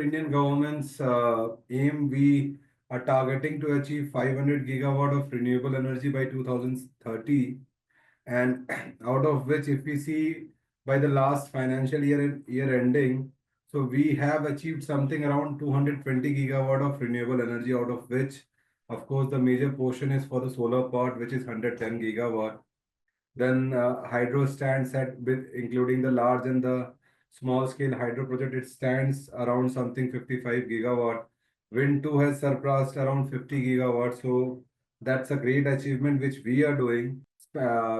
Indian government's aim, we are targeting to achieve 500 gigawatt of renewable energy by 2030, and out of which, if we see by the last financial year ending, so we have achieved something around 220 gigawatt of renewable energy, out of which, of course, the major portion is for the solar part, which is 110 gigawatt. Then hydro stands at, with including the large and the small scale hydro project, it stands around something 55 gigawatt. Wind 2 has surpassed around 50 gigawatt. So that's a great achievement which we are doing.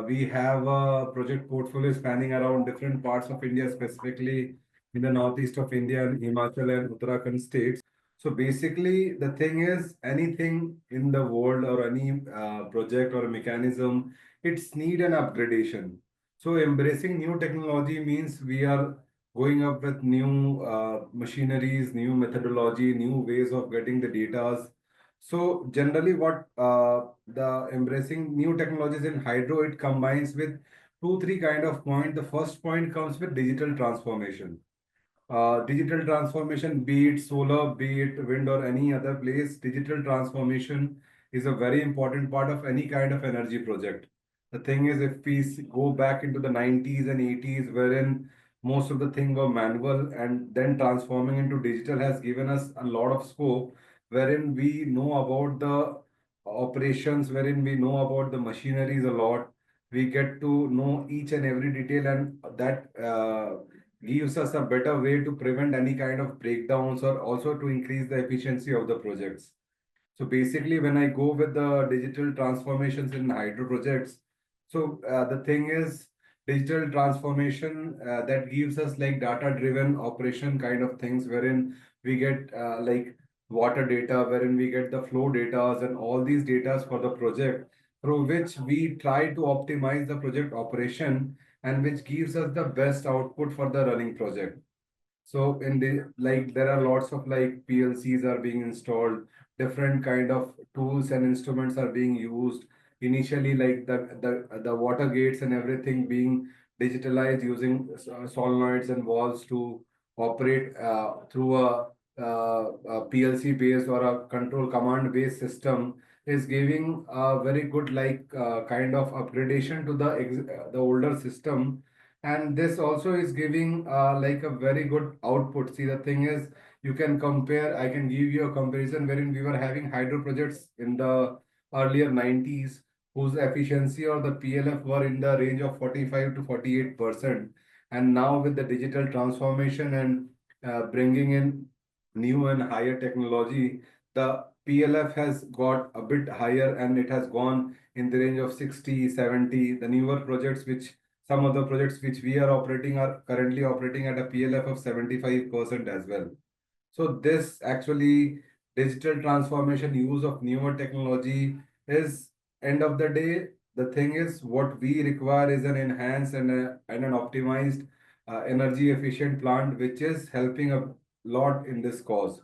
We have a project portfolio spanning around different parts of India, specifically in the northeast of India and Himachal and Uttarakhand states. So basically, the thing is, anything in the world or any project or mechanism, it's need an upgradation. So embracing new technology means we are going up with new machineries, new methodology, new ways of getting the data. So generally, what the embracing new technologies in hydro, it combines with two, three kind of point. The first point comes with digital transformation. Digital transformation, be it solar, be it wind or any other place, digital transformation is a very important part of any kind of energy project. The thing is, if we go back into the 90s and 80s, wherein most of the thing were manual, and then transforming into digital has given us a lot of scope, wherein we know about the operations, wherein we know about the machineries a lot. We get to know each and every detail, and that gives us a better way to prevent any kind of breakdowns or also to increase the efficiency of the projects. So basically, when I go with the digital transformations in hydro projects, so the thing is, digital transformation that gives us like data-driven operation kind of things, wherein we get like water data, wherein we get the flow data and all these data for the project, through which we try to optimize the project operation, and which gives us the best output for the running project. So in the like there are lots of like PLCs are being installed, different kind of tools and instruments are being used. Initially, like the water gates and everything being digitalized using solenoids and valves to operate through a PLC based or a control command based system is giving a very good like kind of upgradation to the older system, and this also is giving like a very good output. See, the thing is, you can compare, I can give you a comparison wherein we were having hydro projects in the earlier 90s whose efficiency or the PLF were in the range of 45 to 48%. And now with the digital transformation and bringing in new and higher technology, the PLF has got a bit higher and it has gone in the range of 60, 70. The newer projects which some of the projects which we are operating are currently operating at a PLF of 75% as well. So this actually digital transformation, use of newer technology is end of the day. The thing is what we require is an enhanced and an optimized energy efficient plant, which is helping a lot in this cause.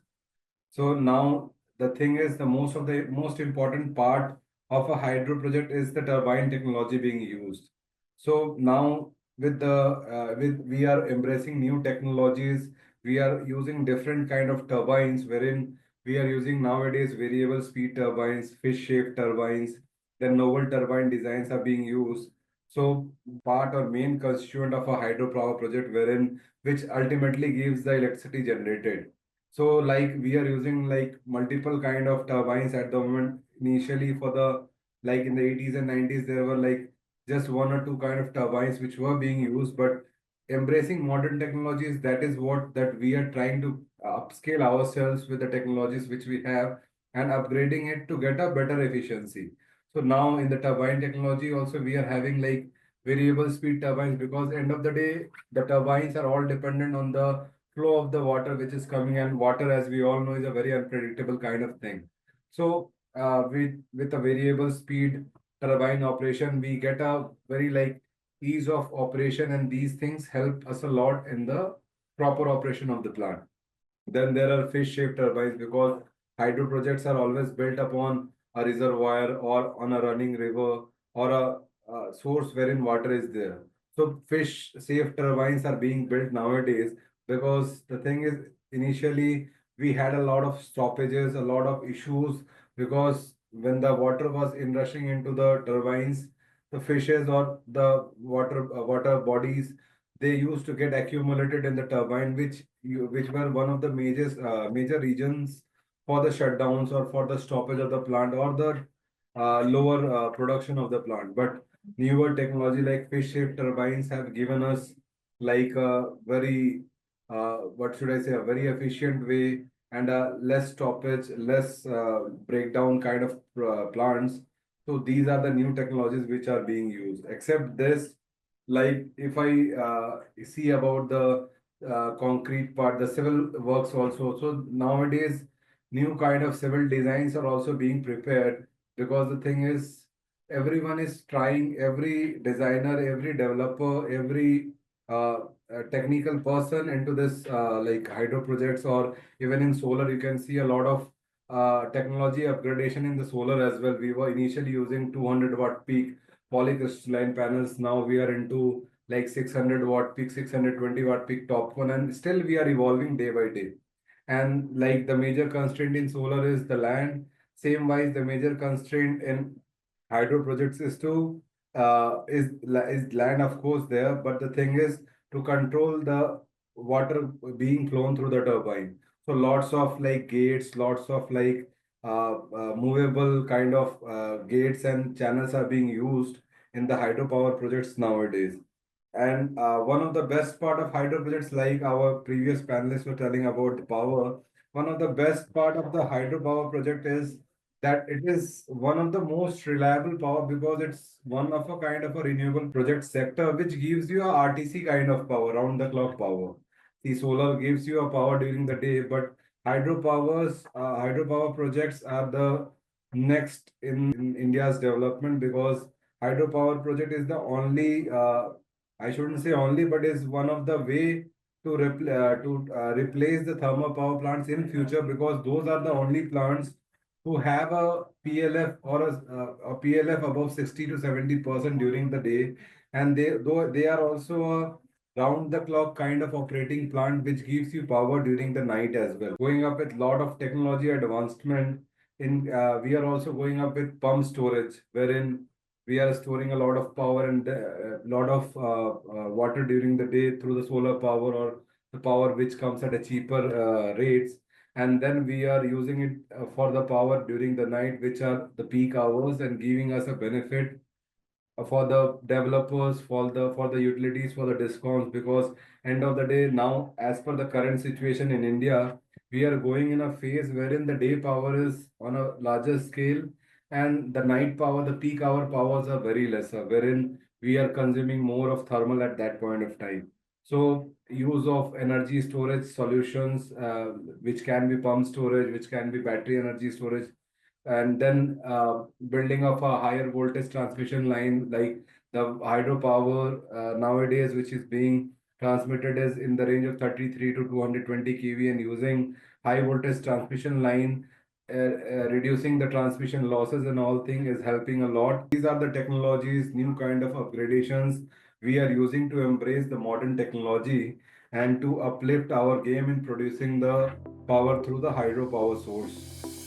So now the thing is the most important part of a hydro project is the turbine technology being used. So now with we are embracing new technologies, we are using different kind of turbines wherein we are using nowadays variable speed turbines, fish shaped turbines, then novel turbine designs are being used. So part or main constituent of a hydropower project wherein which ultimately gives the electricity generated. So like we are using like multiple kind of turbines at the moment. Initially for the like in the 80s and 90s, there were like just one or two kind of turbines which were being used, but embracing modern technologies, that is what that we are trying to upscale ourselves with the technologies which we have and upgrading it to get a better efficiency. So now in the turbine technology also we are having like variable speed turbines, because end of the day the turbines are all dependent on the flow of the water which is coming, and water, as we all know, is a very unpredictable kind of thing. So with a variable speed turbine operation, we get a very like ease of operation, and these things help us a lot in the proper operation of the plant. Then there are fish shaped turbines, because hydro projects are always built upon a reservoir or on a running river or a source wherein water is there. So fish safe turbines are being built nowadays, because the thing is initially we had a lot of stoppages, a lot of issues, because when the water was inrushing into the turbines, the fishes or the water bodies, they used to get accumulated in the turbine, which were one of the major reasons for the shutdowns or for the stoppage of the plant or the lower production of the plant. But newer technology like fish shape turbines have given us like a very what should I say, a very efficient way and a less stoppage, less breakdown kind of plants. So these are the new technologies which are being used. Except this, like if I see about the concrete part, the civil works also. So nowadays, new kind of civil designs are also being prepared, because the thing is, everyone is trying, every designer, every developer, every technical person into this like hydro projects, or even in solar, you can see a lot of technology upgradation in the solar as well. We were initially using 200 watt peak polycrystalline panels. Now we are into like 600 watt peak, 620 watt peak top one, and still we are evolving day by day. And like the major constraint in solar is the land. Same wise, the major constraint in hydro projects is to is land, of course, there. But the thing is to control the water being flown through the turbine. So lots of like gates, lots of like movable kind of gates and channels are being used in the hydropower projects nowadays. And one of the best part of hydro projects, like our previous panelists were telling about the power, one of the best part of the hydropower project is that it is one of the most reliable power, because it's one of a kind of a renewable project sector which gives you a RTC kind of power, round the clock power. The solar gives you a power during the day, but hydropower projects are the next in India's development, because hydropower project is the only I shouldn't say only, but is one of the way to replace the thermal power plants in future, because those are the only plants who have a PLF or a PLF above 60 to 70% during the day, and they are also a round the clock kind of operating plant which gives you power during the night as well. Going up with lot of technology advancement in we are also going up with pump storage, wherein we are storing a lot of power and a lot of water during the day through the solar power or the power which comes at a cheaper rates, and then we are using it for the power during the night, which are the peak hours, and giving us a benefit for the developers, for the utilities, for the discounts, because end of the day now, as per the current situation in India, we are going in a phase wherein the day power is on a larger scale, and the night power, the peak hour powers are very lesser, wherein we are consuming more of thermal at that point of time. So use of energy storage solutions, which can be pump storage, which can be battery energy storage, and then building of a higher voltage transmission line, like the hydropower nowadays, which is being transmitted is in the range of 33 to 220 kV, and using high voltage transmission line, reducing the transmission losses and all thing is helping a lot. These are the technologies, new kind of upgradations we are using to embrace the modern technology and to uplift our game in producing the power through the hydropower source.